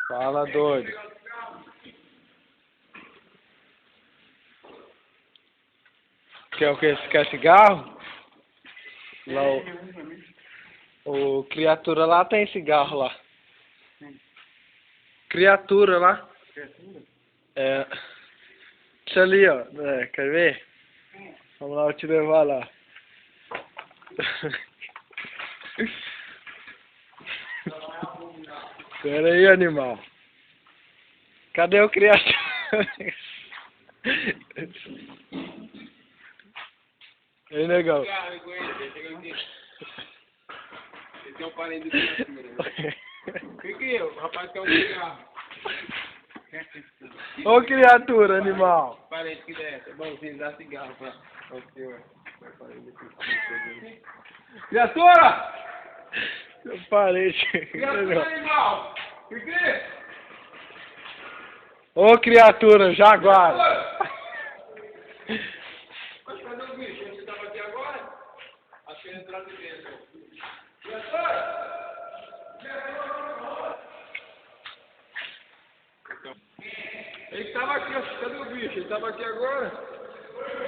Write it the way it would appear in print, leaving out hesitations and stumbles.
Fala, doido. Quer o que? Você quer cigarro? Lá o criatura lá tem cigarro lá. Criatura lá. Criatura? É. Deixa ali, ó. É, quer ver? Vamos lá, eu te levar lá. Pera aí, animal. Cadê o criatura? Ei, negão. Esse é um parente do criatura. O que é? O rapaz quer um cigarro. Ô, criatura, animal. Parente que dessa. Bonzinho, dá cigarro pra o senhor. Criatura! Seu parente. Criatura, animal! O que é? Ô, criatura, jaguar. Mas cadê o bicho? Você estava aqui agora? Acho que ele entrou aqui dentro. Criatura! Ele estava aqui, cadê o bicho? Ele estava aqui agora?